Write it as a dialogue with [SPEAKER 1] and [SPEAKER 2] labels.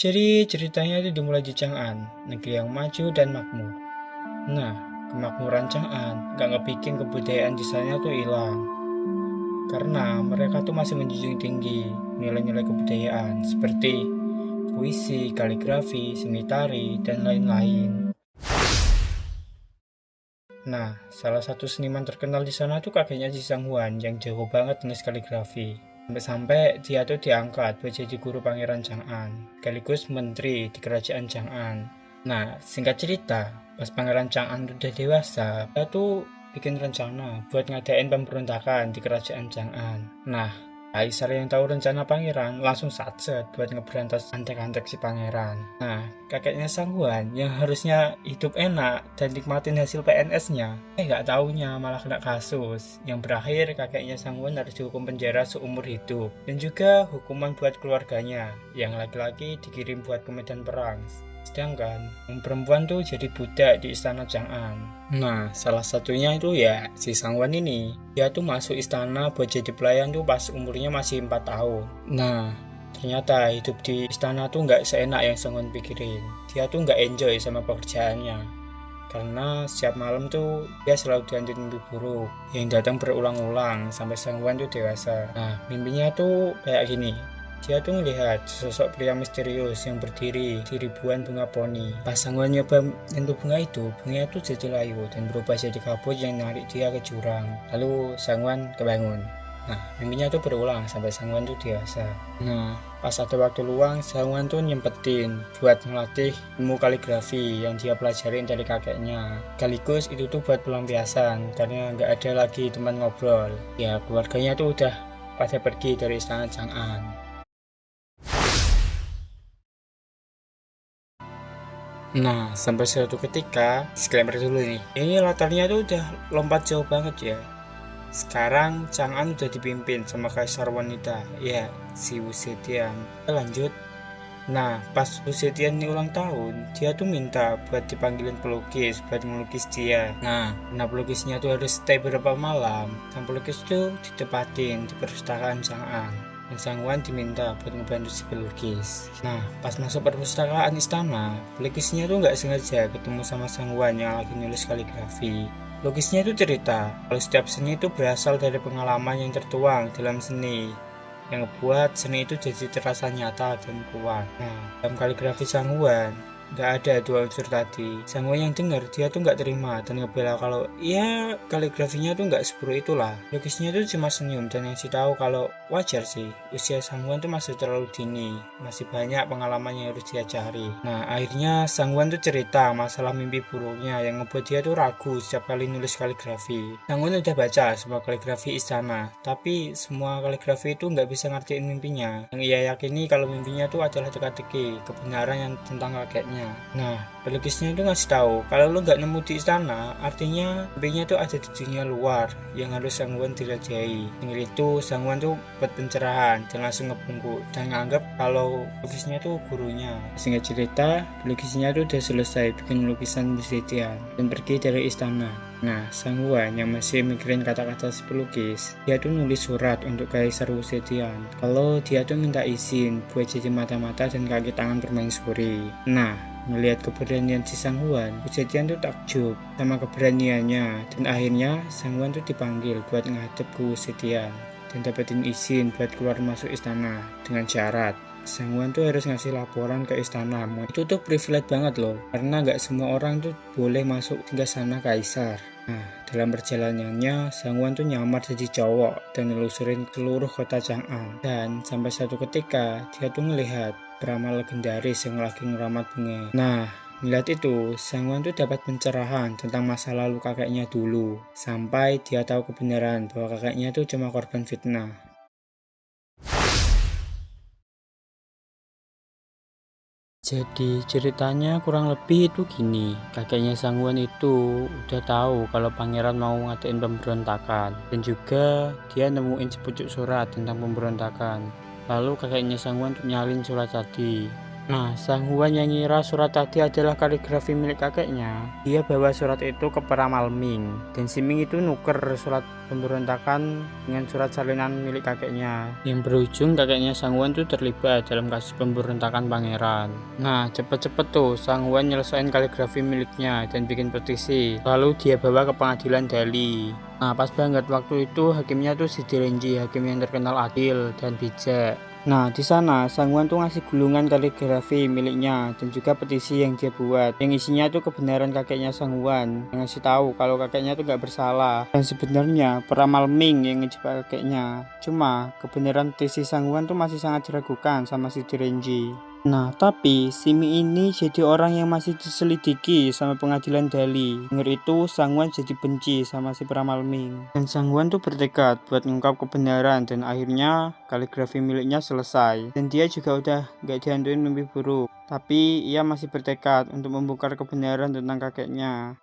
[SPEAKER 1] Jadi ceritanya itu dimulai di Chang'an, negeri yang maju dan makmur. Nah, kemakmuran Chang'an gak ngebikin kebudayaan di sana tuh hilang. Karena mereka tuh masih menjunjung tinggi nilai-nilai kebudayaan seperti puisi, kaligrafi, seni tari, dan lain-lain. Nah, salah satu seniman terkenal di sana tuh kakeknya Ji Sanghuan yang jago banget nulis kaligrafi. Sampai-sampai dia tuh diangkat buat jadi guru pangeran Chang'an, sekaligus menteri di kerajaan Chang'an. Nah, singkat cerita, pas pangeran Chang'an udah dewasa, dia tuh bikin rencana buat ngadain pemberontakan di kerajaan Chang'an. Nah, Kaisar yang tahu rencana pangeran langsung satset buat ngeberantas antek-antek si pangeran. Nah, kakeknya Sanghuan yang harusnya hidup enak dan nikmatin hasil PNS-nya, nggak taunya malah kena kasus yang berakhir kakeknya Sanghuan harus dihukum penjara seumur hidup dan juga hukuman buat keluarganya yang laki-laki dikirim buat ke medan perang. Sedangkan yang perempuan tuh jadi budak di istana Chang'an. Nah, salah satunya itu ya si Sanghuan ini. Dia tuh masuk istana buat jadi pelayan tuh pas umurnya masih 4 tahun. Nah, ternyata hidup di istana tuh nggak seenak yang Sanghuan pikirin. Dia tuh nggak enjoy sama pekerjaannya. Karena setiap malam tuh dia selalu dihantui mimpi buruk yang datang berulang-ulang sampai Sanghuan tuh dewasa. Nah, mimpinya tuh kayak gini. Dia tuh melihat sosok pria misterius yang berdiri di ribuan bunga poni. Pas Sanghuan nyoba menyentuh bunga itu tuh jadi layu dan berubah jadi kabut yang narik dia ke jurang. Lalu Sanghuan kebangun. Nah, mimpinya tuh berulang sampai Sanghuan tuh dewasa. Nah, pas ada waktu luang, Sanghuan tuh nyempetin buat melatih ilmu kaligrafi yang dia pelajarin dari kakeknya. Sekaligus itu tuh buat pelampiasan karena nggak ada lagi teman ngobrol. Ya, keluarganya tuh udah pada pergi dari istana Chang'an. Nah, sampai suatu ketika, disclaimer dulu nih. Ini latarnya tuh udah lompat jauh banget ya. Sekarang Chang'an udah dipimpin sama kaisar wanita, ya, si Wu Zetian. Lanjut. Nah, pas Wu Zetian ini ulang tahun, dia tuh minta buat dipanggilin pelukis buat melukis dia. Nah, karena pelukisnya tuh harus stay beberapa malam, dan pelukis tuh ditempatin di perpustakaan Chang'an. Dan Sanghuan diminta buat ngebantu si pelukis. Nah, pas masuk perpustakaan istana, pelukisnya tuh nggak sengaja ketemu sama Sanghuan yang lagi nulis kaligrafi. Pelukisnya itu cerita kalau setiap seni itu berasal dari pengalaman yang tertuang dalam seni, yang membuat seni itu jadi terasa nyata dan kuat. Nah, dalam kaligrafi Sanghuan, nggak ada dua unsur tadi. Sanghuan yang dengar, dia tuh nggak terima dan ngebela kalau ya kaligrafinya tuh nggak seburuk itulah. Lukisnya tuh cuma senyum dan ngasih tahu kalau wajar sih, usia Sanghuan tuh masih terlalu dini, masih banyak pengalaman yang harus dia cari. Nah, akhirnya Sanghuan tuh cerita masalah mimpi buruknya yang ngebuat dia tuh ragu setiap kali nulis kaligrafi. Sanghuan udah baca semua kaligrafi istana, tapi semua kaligrafi itu nggak bisa ngertiin mimpinya. Yang ia yakini kalau mimpinya tuh adalah teka-teki kebenaran yang tentang kakeknya. Nah, pelukisnya itu ngasih tahu kalau lu nggak nemu di istana, artinya mimpinya tuh ada di dunia luar yang harus Sanghuan dirajai. Dengan itu Sanghuan tuh buat pencerahan dan langsung ngebungkuk dan nganggap kalau pelukisnya tuh gurunya. Singkat cerita, pelukisnya tuh udah selesai bikin lukisan Zetian dan pergi dari istana. Nah, Sanghuan yang masih mikirin kata-kata si pelukis, dia tuh nulis surat untuk Kaisar Wu Zetian kalau dia tuh minta izin buat jadi mata-mata dan kaki tangan permaisuri. Nah, melihat keberanian si Sanghuan, Wu Zetian tuh takjub sama keberaniannya dan akhirnya Sanghuan tuh dipanggil buat ngadep ke Wu Zetian dan dapetin izin buat keluar masuk istana dengan syarat Sanghuan tuh harus ngasih laporan ke istana. Itu tuh privilege banget loh, karena nggak semua orang tuh boleh masuk singgah sana kaisar. Nah, dalam perjalanannya, Sanghuan tuh nyamar jadi cowok dan nelusurin seluruh kota Chang'an. Dan sampai satu ketika, dia tuh ngelihat peramal legendaris yang lagi ngeramat bunga. Nah, melihat itu, Sanghuan tuh dapat pencerahan tentang masa lalu kakeknya dulu. Sampai dia tahu kebenaran bahwa kakeknya tuh cuma korban fitnah. Jadi ceritanya kurang lebih itu gini, kakeknya Sanghuan itu udah tahu kalau pangeran mau ngadain pemberontakan dan juga dia nemuin sepucuk surat tentang pemberontakan. Lalu kakeknya Sanghuan tuh nyalin surat tadi Nah, Sang Huan yang ngira surat tadi adalah kaligrafi milik kakeknya. Dia bawa surat itu ke peramal Ming, dan si Ming itu nuker surat pemberontakan dengan surat salinan milik kakeknya, yang berujung kakeknya Sang Huan itu terlibat dalam kasus pemberontakan pangeran. Nah, cepet-cepet tuh Sang Huan nyelesain kaligrafi miliknya dan bikin petisi, lalu dia bawa ke pengadilan Dali. Nah, pas banget waktu itu hakimnya tuh si Direnji, hakim yang terkenal adil dan bijak. Nah, di sana Sang Huan tuh ngasih gulungan kaligrafi miliknya dan juga petisi yang dia buat, yang isinya tuh kebenaran kakeknya Sang Huan, yang ngasih tahu kalau kakeknya tuh gak bersalah. Dan sebenarnya peramal Ming yang ngejebak kakeknya. Cuma kebenaran petisi Sang Huan tuh masih sangat diragukan sama si Direnji. Nah, tapi si Mi ini jadi orang yang masih diselidiki sama pengadilan Dali. Dengar itu, Sang Huan jadi benci sama si peramal Ming. Dan Sang Huan tuh bertekad buat mengungkap kebenaran dan akhirnya kaligrafi miliknya selesai. Dan dia juga udah gak dihantuin mimpi buruk. Tapi ia masih bertekad untuk membongkar kebenaran tentang kakeknya.